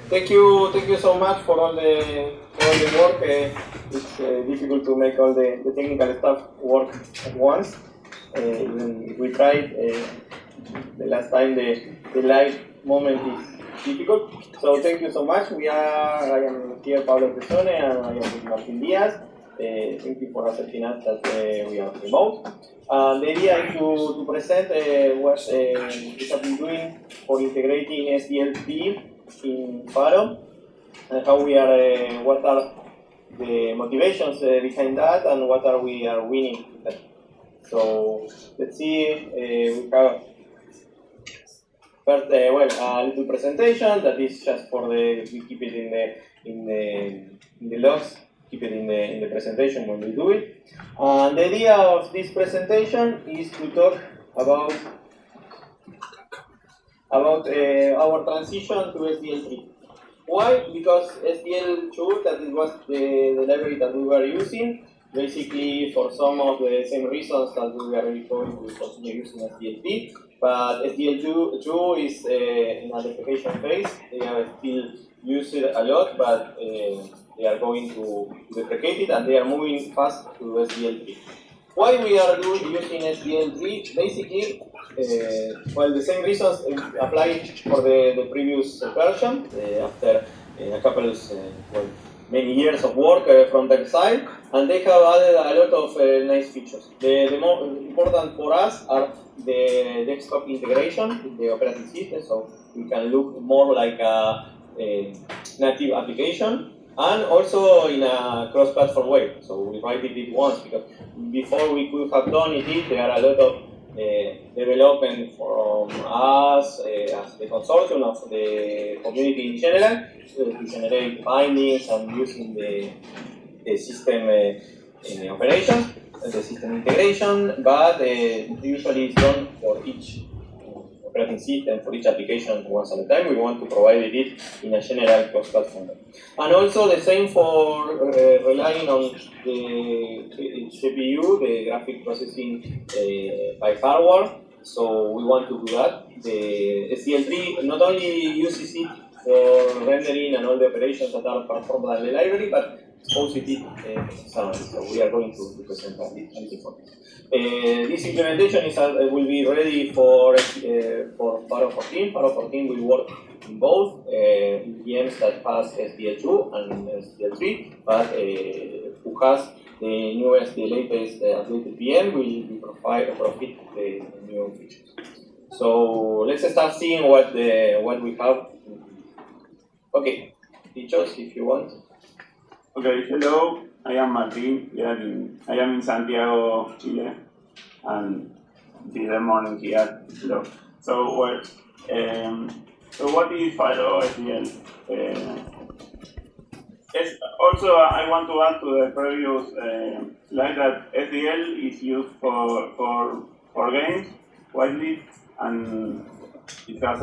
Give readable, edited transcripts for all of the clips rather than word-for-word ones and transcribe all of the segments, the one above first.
Thank you so much for all the work. It's difficult to make all the technical stuff work at once. Even if we tried, the last time the live moment is difficult. So thank you so much. I am here, Pablo Tesone, and I am with Martin Diaz. Thank you for accepting us that we are remote. The idea is to present what we have been doing for integrating SDL3 in Pharo, and how we are, what are the motivations behind that, and what are we are winning with that. So let's see. We have first, a little presentation that is just for we keep it in the logs. Keep it in the presentation when we do it. And the idea of this presentation is to talk about our transition to SDL3. Why? Because SDL2, that it was the library that we were using, basically for some of the same reasons that we are going to continue using SDL3. But SDL2 is in a deprecation phase. They are still used a lot, but they are going to deprecate it, and they are moving fast to SDL3. Why we are using SDL3? Basically, the same reasons apply for the previous version. After a couple of many years of work from their side, and they have added a lot of nice features. The more important for us are the desktop integration with the operating system, so we can look more like a native application, and also in a cross-platform way. So we write it once, because before we could have done it, there are a lot of development from us as the consortium of the community in general to generate findings and using the system operations, the system integration, but usually it's done for each operating system, for each application once at a time. We want to provide it in a general cross-platform. And also the same for relying on the GPU, the graphic processing by hardware. So we want to do that. The SDL3 not only uses it for rendering and all the operations that are performed by the library, but exposes it externally. So we are going to present that before. This implementation will be ready for Pharo 14. Pharo 14 will work in both VMs that has SDL2 and SDL3, but who has the newest, the latest updated VM will profit the new features. So let's start seeing what we have. Okay, teachers, if you want. Okay, hello, I am Martin. I am in Santiago, Chile, and this morning here. Hello. So, what is PharoSDL? Also, I want to add to the previous slide that SDL is used for games widely, and it has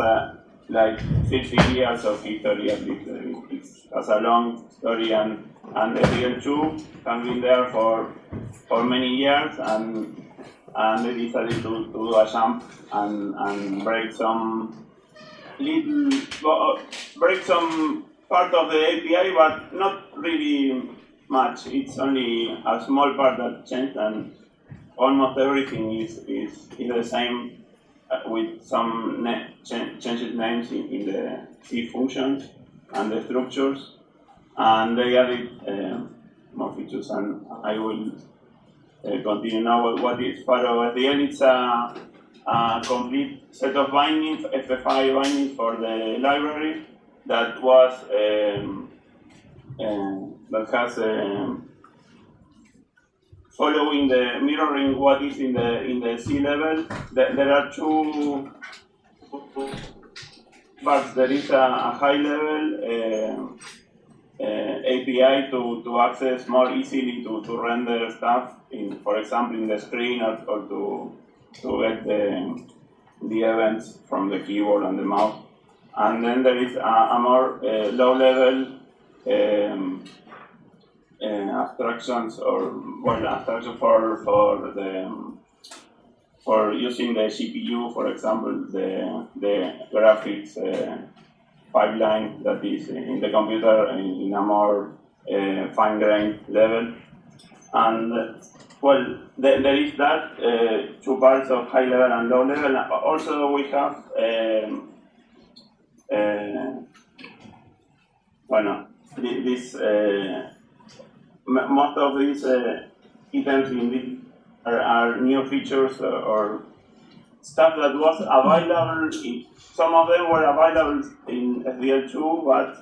like 50 years of history. It has a long story, and SDL2 has been there for many years, and they decided to do a jump and break some part of the API, but not really much. It's only a small part that changed, and almost everything is the same, with some changed names in the C functions and the structures, and they added more features. And I will continue now. What is PharoSDL? It's a complete set of bindings, FFI bindings for the library that was that has following the mirroring what is in the C level. There are two parts. There is a high level API to access more easily to render stuff for example, in the screen, or to get the events from the keyboard and the mouse. And then there is a more low level abstractions, abstraction for using the GPU, for example, the graphics pipeline that is in the computer in a more fine-grained level. And well, there is that, two parts of high level and low level. Also, we have most of these items in this are new features or stuff that was available. Some of them were available in SDL2, but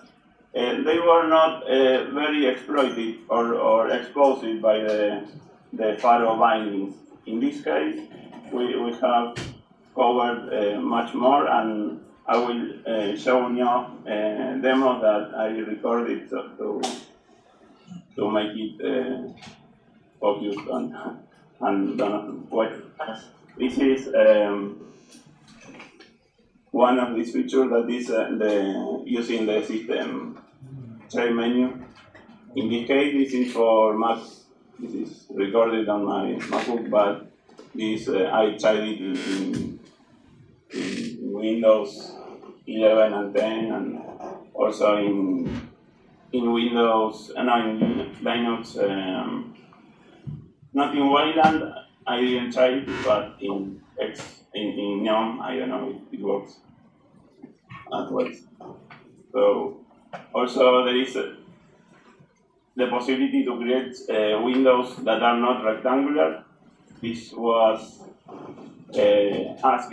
they were not very exploited or exposed by the Pharo bindings. In this case, we have covered much more, and I will show you a demo that I recorded to make it focused on what. This is one of these features that is using the system tray menu. In this case, this is for Mac. This is recorded on my MacBook, but this I tried it in Windows 11 and 10, and also in Windows, in Linux. Not in Wayland, I didn't try it, but in GNOME, I don't know if it works as well. So also there is the possibility to create windows that are not rectangular. This was asked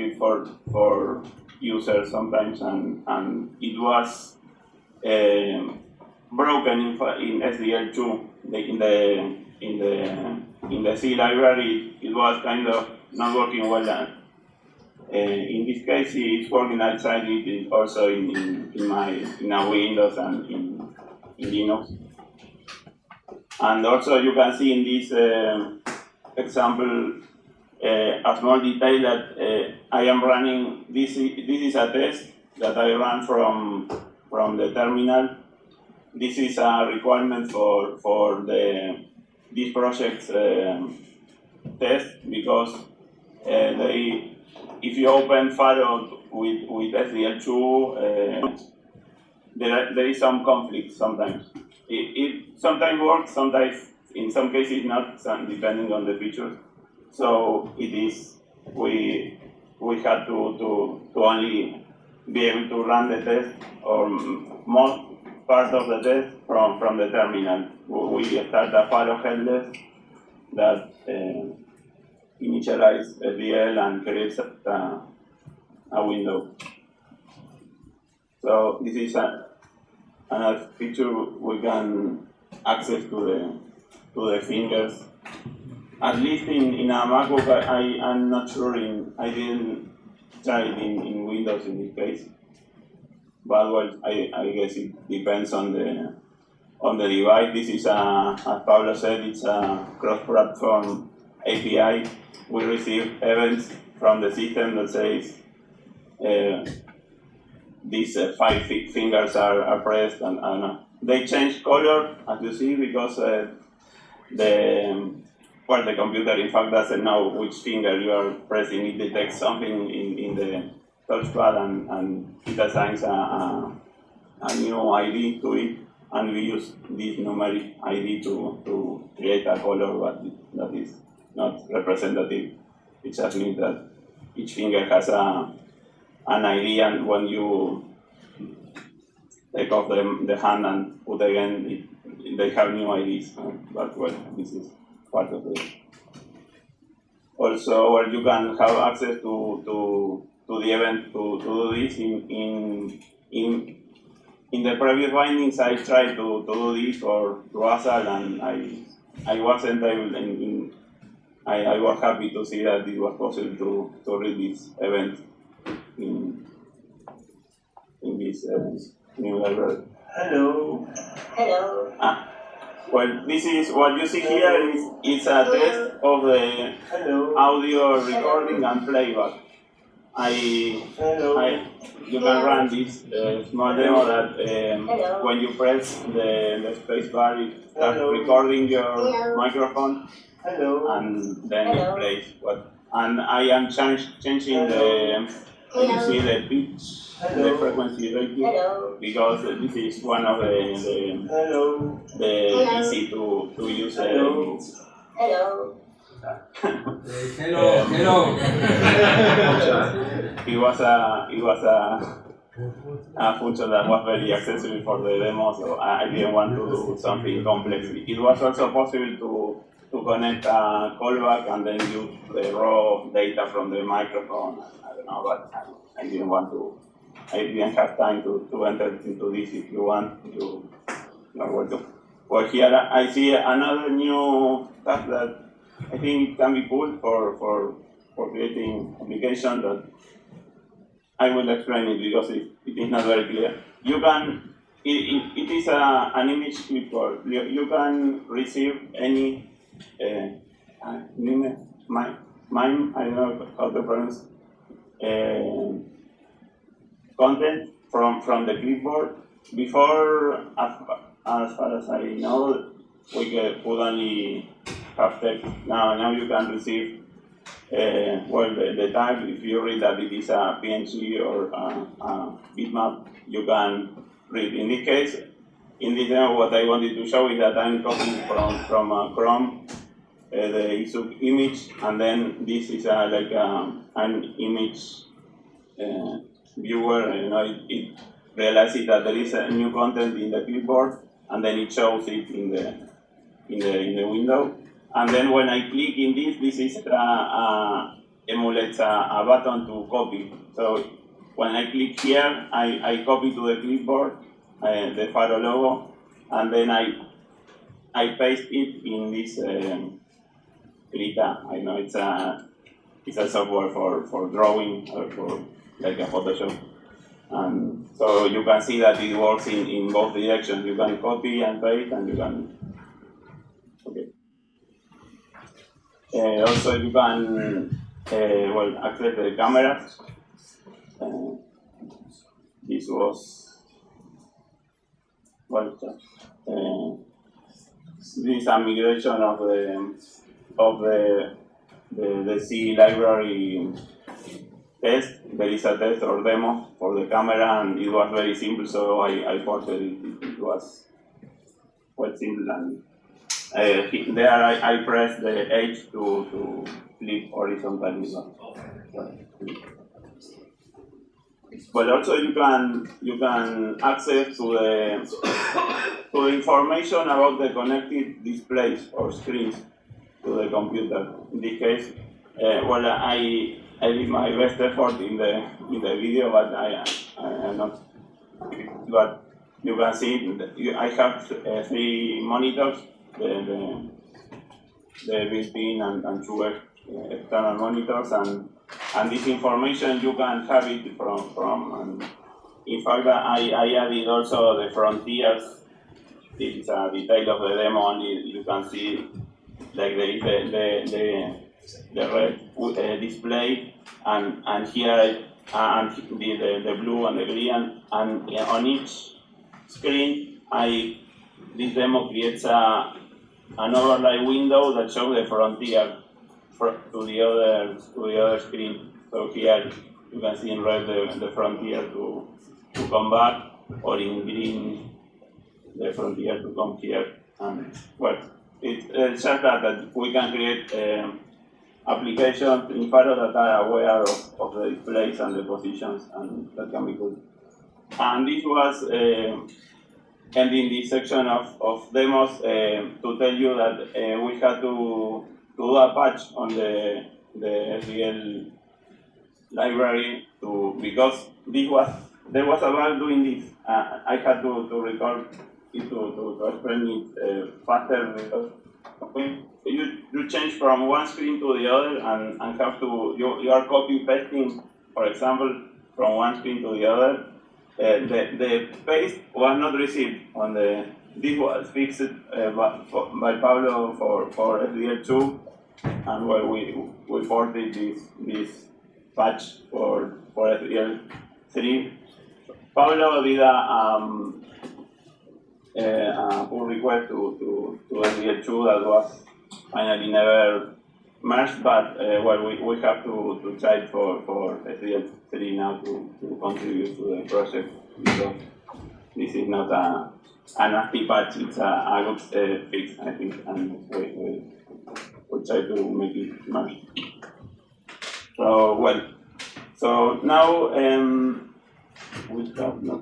for users sometimes, and it was broken in SDL2 in the C library. It was kind of not working well. In this case, it's working outside it, also in our Windows and in Linux. And also, you can see in this example a small detail that I am running. This is a test that I ran from the terminal. This is a requirement for this project's test, because if you open Pharo with SDL2, there is some conflict sometimes. It sometimes works, sometimes in some cases not, depending on the features. So it is we had to only be able to run the test, or most part of the test from the terminal. We start a Pharo headless that initialize SDL and creates a window. So this is another feature we can access to the fingers. At least in a MacBook, I'm not sure. I didn't try it in Windows in this case. But well, I guess it depends on the device. This is as Pablo said, it's a cross-platform API. We receive events from the system that says these 5 fingers are pressed, and they change color, as you see, because the computer in fact doesn't know which finger you are pressing. It detects something in the touchpad and it assigns a new ID to it, and we use this numeric ID to create a color, but that is not representative. It just means that each finger has an ID, and when you take off the hand and put again, they have new IDs. But well, this is part of it. Also, where you can have access to the event to do this in the previous bindings. I tried to do this for Russell, and I wasn't able. I was happy to see that it was possible to read this event in this new library. Hello. Hello. Well, this is what you see here. It's a test of the audio recording and playback. You can run this small demo that when you press the space bar, it starts recording your microphone, and then it plays. And I am changing the you see the pitch, the frequency rate here, because this is one of the easy to use. Hello. It was a function that was very accessible for the demo, so I didn't want to do something complex. It was also possible to connect a callback and then use the raw data from the microphone. I don't know, but I didn't want to. I didn't have time to enter into this. If you want, you are welcome. Well, here I see another new stuff that I think it can be cool for creating application that I will explain it because it is not very clear. You can, it is an image clipboard. You can receive any mime, I don't know how to pronounce, content from the clipboard. Before, as far as I know, we could only have text. Now you can receive the type. If you read that it is a PNG or a bitmap, you can read. In this case, in this demo, what I wanted to show is that I'm copying from Chrome the ISUC image, and then this is like an image viewer. It realizes that there is a new content in the clipboard, and then it shows it in the window. And then when I click in this is emulates a button to copy. So when I click here, I copy to the clipboard the Pharo logo, and then I paste it in this Krita. I know it's a software for drawing or for like a Photoshop. And so you can see that it works in both directions. You can copy and paste, and you can. Okay. Also, you can access the cameras. This was this is a migration of the C library test. There is a test or demo for the camera, and it was very simple, so I ported it. It was quite simple, and there I press the H to flip horizontally. But also you can access to the information about the connected displays or screens to the computer. In this case, I did my best effort in the video, but I am not. But you can see I have 3 monitors, the built-in and 2 external monitors, and this information you can have it from and in fact I added also the frontiers. This is a detail of the demo, and you can see like there is the red display, and here and the blue and the green, and on each screen this demo creates an overlay window that shows the frontier to the other screen. So here you can see in red the frontier to come back, or in green the frontier to come here. And it's just that we can create applications in Pharo that are aware of the displays and the positions, and that can be good. And this was ending this section of demos to tell you that we had to do a patch on the SDL library because there was a bug doing this. I had to record it to explain it faster, because you change from one screen to the other and have to you are copy pasting, for example, from one screen to the other. The paste was not received on this was fixed by Pablo for SDL2, and we ported this patch for SDL3. Pablo did a pull request to SDL2 that was finally never merged, but well, we have to try for SDL3 now to contribute to the project, because this is not a nasty patch, it's a good fix, I think, and we'll try to make it merge. So, well, so now we have not.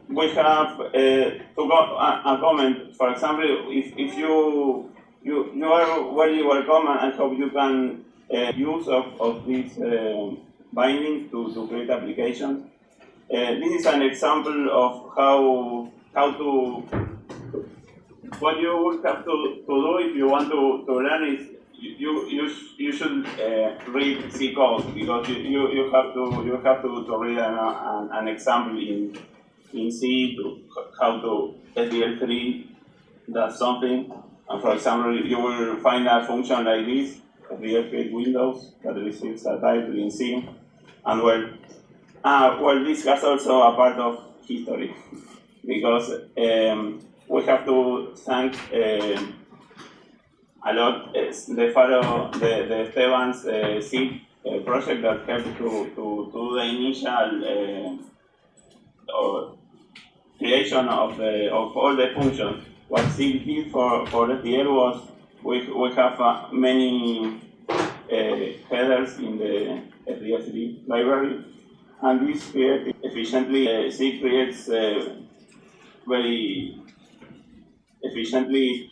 We have to go a comment. For example, if you are very welcome, and I hope you can use of this binding to create applications. This is an example of how to what you would have to do if you want to learn is you should read C code, because you have to read an example in C to how to SDL3 does something. And for example, you will find a function like this, SDL create windows, that receives a title in C. And well, this has also a part of history, because we have to thank a lot the Pharo, the Esteban's C project that helped to do the initial creation of all the functions. What C did for SDL was we have many headers in the SDL3 library, and this creates efficiently. C creates very efficiently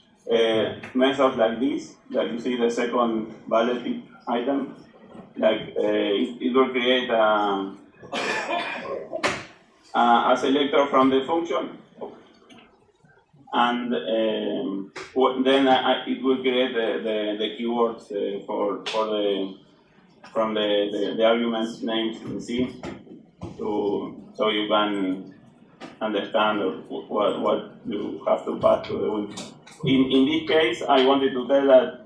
methods like this, that you see the second valid item. Like it will create a selector from the function, and then it will create the keywords from the arguments names in C, so you can understand what you have to pass to the window. In this case, I wanted to tell that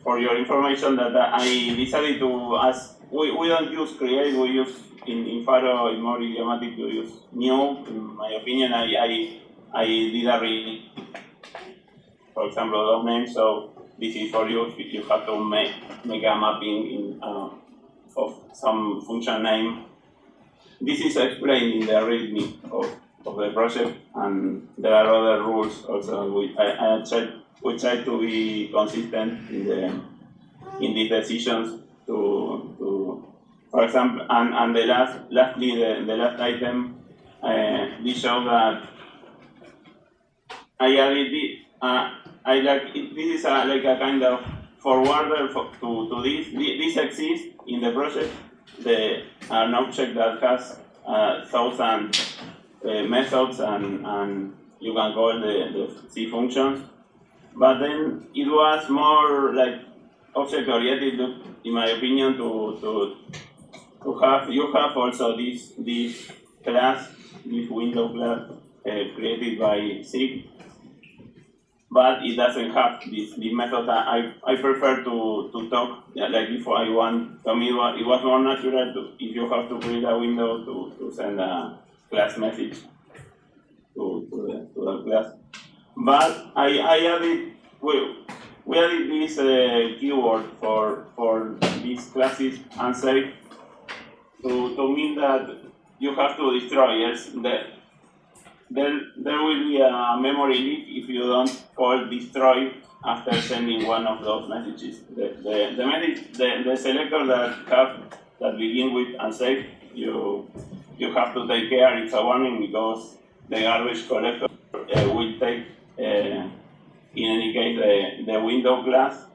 for your information that I decided to ask. We don't use create. We use in Pharo. It's more idiomatic to use new. In my opinion, I did a read, for example, those names. So this is for you if you have to make a mapping of some function name. This is explained in the README of the project, and there are other rules also. We try to be consistent in these decisions to for example, and the lastly the last item, this shows that I added this is like a kind of forwarder to this. This exists in the project. An object that has 1,000 methods, and you can call the C functions. But then it was more like object-oriented, in my opinion, to have. You have also this class, this window class created by C, but it doesn't have this method. I prefer to talk like before. To me, it was more natural if you have to create a window to send a class message to the class. But I added, we added this keyword for these classes unsafe to mean that you have to destroy. Yes, there will be a memory leak if you don't call destroy after sending one of those messages. The selector that begin with unsafe, you have to take care. It's a warning, because the garbage collector will take in any case the window class,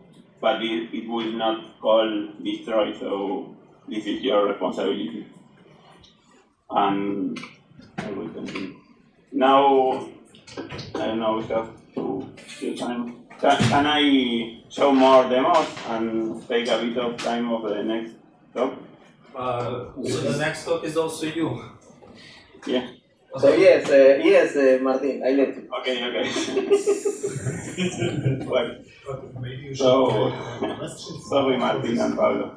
but it will not call destroy. So this is your responsibility. And I will continue. Now, I don't know, we have to see time. Can I show more demos and take a bit of time of the next talk? So the next talk is also you. Yeah. So yes, Martin, I let you. Okay. Well, so sorry, Martin and Pablo.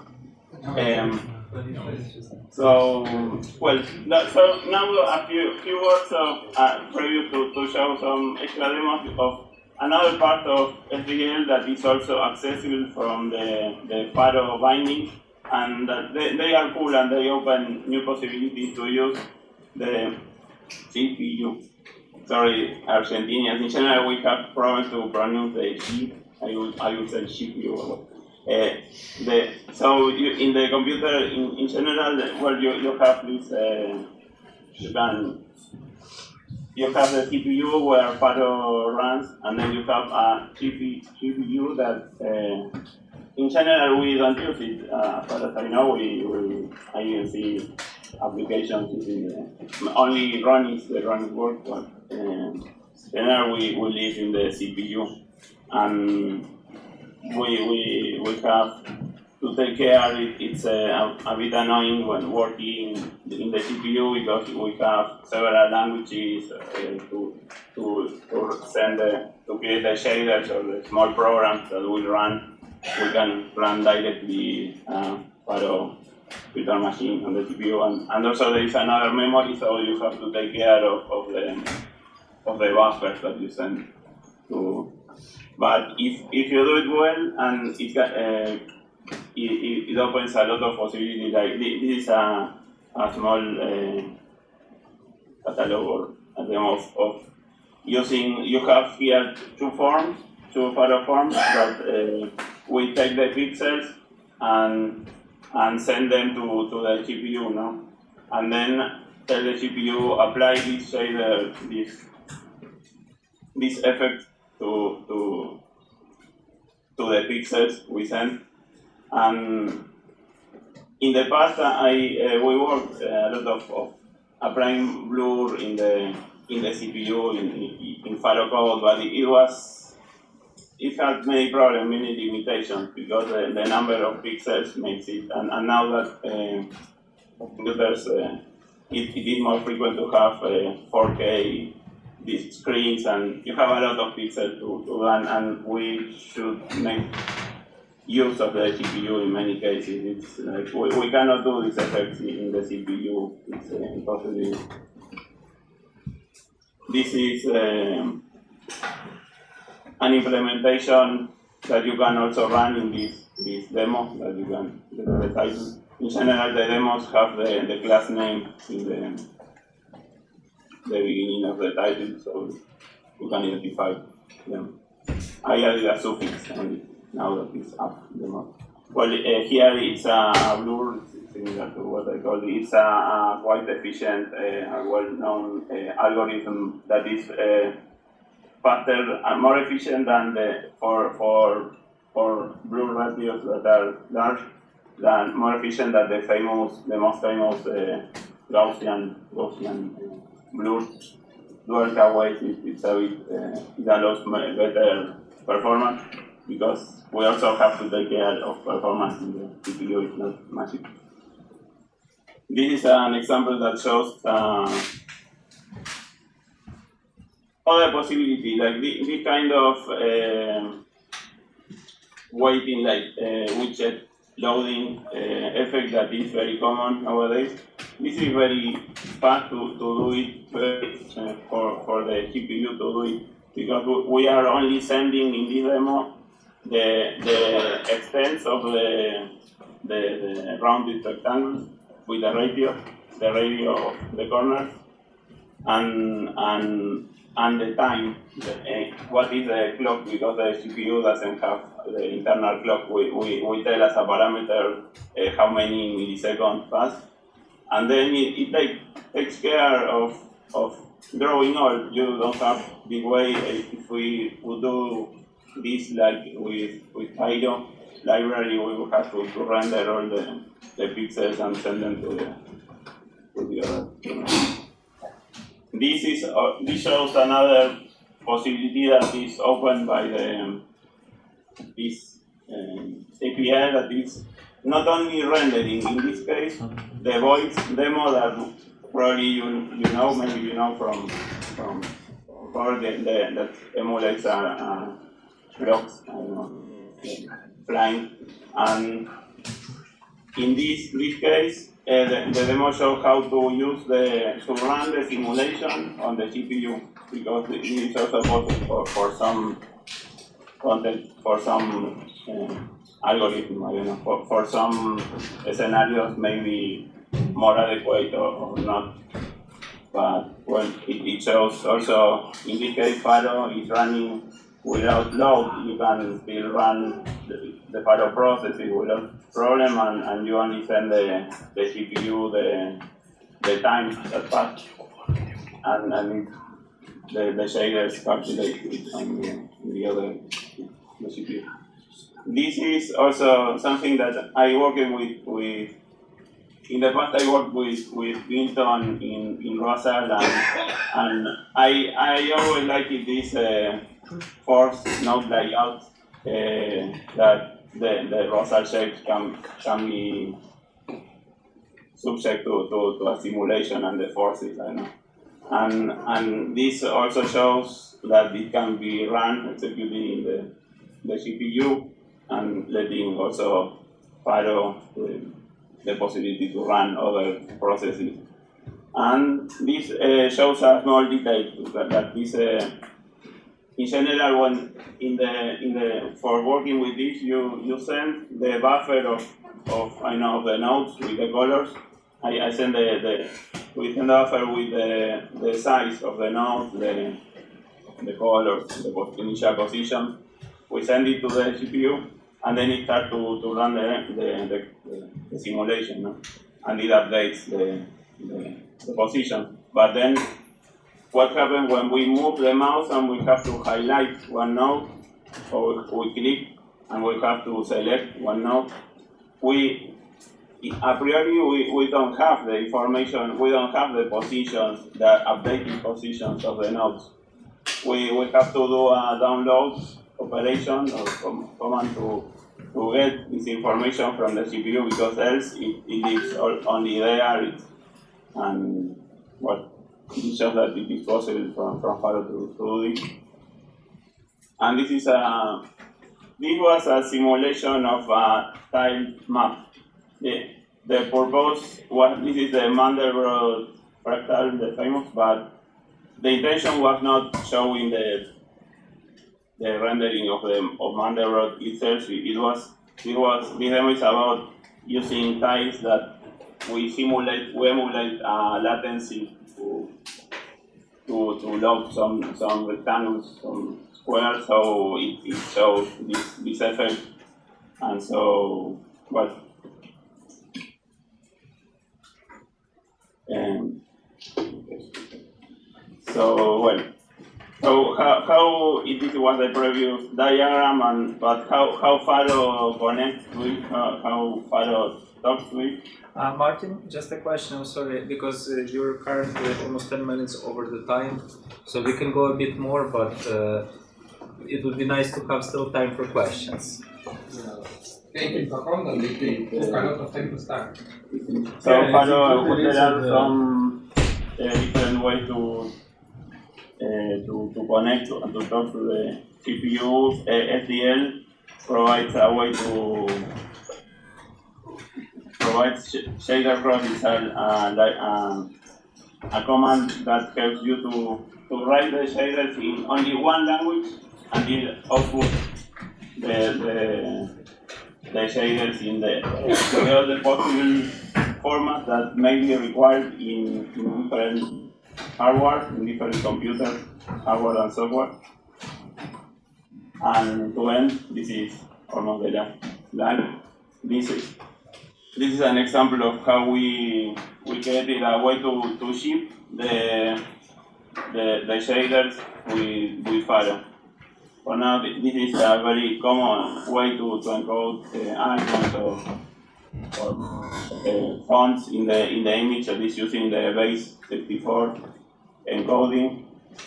So now a few words of preview to show some extra demos of another part of SDL that is also accessible from the Pharo binding, and that they are cool and they open new possibilities to use the CPU. Sorry, Argentinians. In general, we have problems to pronounce the G. I would say CPU. So in the computer, in general, well, you have this. You have the CPU where Pharo runs, and then you have a GPU that, in general, we don't use it. As far as I know, I even see applications using only run is the running work, but in general, we live in the CPU, and we have to take care. It's a bit annoying when working in the CPU because we have several languages to send to create the shaders or the small programs that will run. We can run directly Pharo virtual machine on the CPU, and also there is another memory, so you have to take care of the buffers that you send to. But if you do it well, and it opens a lot of possibilities. Like this is a small catalog or a demo of using. You have here two Pharo forms that we take the pixels and send them to the GPU, no? And then tell the GPU apply this shader, this effect to the pixels we send. And in the past, we worked a lot of applying blur in the CPU in Pharo code, but it had many problems, many limitations because the number of pixels makes it. And now that computers, it is more frequent to have 4K these screens, and you have a lot of pixels to run, and we should make use of the GPU in many cases. It's like we cannot do these effects in the CPU. It's impossible. This is an implementation that you can also run in this demo that you can get the title. In general, the demos have the class name in the beginning of the title, so you can identify them. I added a suffix only. Now that it's up demo. Well, here it's a blur, similar to what I called it. It's a quite efficient, well-known algorithm that is faster and more efficient than for blur ratios that are large, than more efficient than the most famous Gaussian blur. Dual ways it allows better performance because we also have to take care of performance in the CPU. It's not magic. This is an example that shows other possibility, like this kind of waiting, like widget loading effect that is very common nowadays. This is very fast to do it for the GPU to do it because we are only sending in this demo the extent of the rounded rectangles with the radio of the corners, and the time, what is the clock, because the CPU doesn't have the internal clock. We tell as a parameter how many milliseconds pass, and then it takes care of drawing all. You don't have big way. If we would do this like with Pharo library, we would have to render all the pixels and send them to the other. This shows another possibility that is opened by this API that is not only rendering. In this case, the voice demo that probably you know, maybe you know from that emulates blocks, I don't know, flying. And in this case, the demo shows how to use to run the simulation on the GPU. because it is also possible for some content, for some algorithm, I don't know, for some scenarios maybe more adequate or not. But well, it shows also, in this case, Pharo is running without load. You can still run the Pharo processes without problem, and you only send the CPU the time that passed, and the shaders calculate it on the other the CPU. This is also something that I working with. In the past, I worked with Vinton in Rosal, and I always liked this force node layout that the Rosal shapes can be subject to a simulation and the forces, I know. And this also shows that it can be run executing in the CPU and letting also Pharo the possibility to run other processes. And this shows a small detail that this, in general, when for working with this, you send the buffer of the nodes with the colors. I send we send the buffer with the size of the nodes, the colors, the initial position. We send it to the CPU, and then it starts to run the simulation, no? And it updates the position. But then, what happens when we move the mouse and we have to highlight one node, or we click and we have to select one node? A priori, we don't have the information, we don't have the positions, the updated positions of the nodes. We have to do a download operation or command to get this information from the CPU, because else it lives only there, and well, it shows that it is possible from Pharo to do this. And this was a simulation of a tile map. The purpose was, this is the Mandelbrot fractal, the famous, but the intention was not showing the rendering of Mandelbrot itself. The demo is about using tiles that we emulate latency to load some rectangles, some squares, so it shows this effect. And so, well, so how this was the previous diagram, but how Pharo connects with, how Pharo talks with. Martin, just a question, I'm sorry, because you're currently almost 10 minutes over the time, so we can go a bit more, but it would be nice to have still time for questions. Taking for content, it took a lot of time to start. So Pharo, there are some different ways to connect and to talk to the CPU. SDL provides a way to provide shader cross. Is a command that helps you to write the shaders in only one language and then output the shaders in the other possible format that may be required in different hardware, in different computers, hardware and software. And to end, this is almost the last slide. This is an example of how we created a way to ship the shaders with Pharo. For now, this is a very common way to encode icons or fonts in the image, that is using the base 64 encoding.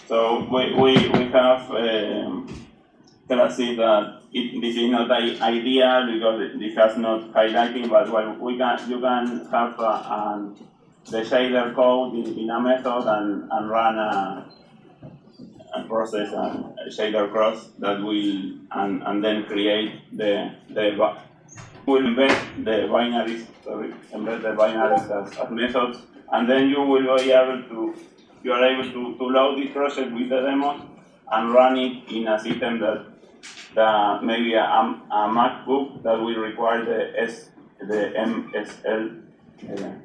So we have classes that this is not ideal because this has not highlighting, but you can have the shader code in a method and run a process and a shader cross that will and then create will embed the binaries as methods, and then you will be able you are able to load this project with the demos and run it in a system that maybe a MacBook that will require the MSL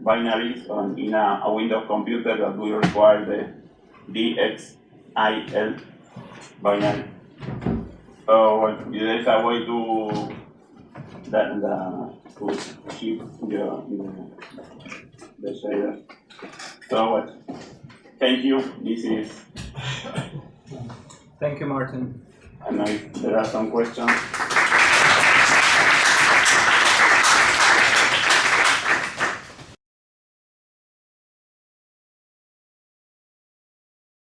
binaries, and in a Windows computer that will require the DXIL binary. So there's a way to ship the shaders. So thank you. This is. Thank you, Martin. I know if there are some questions.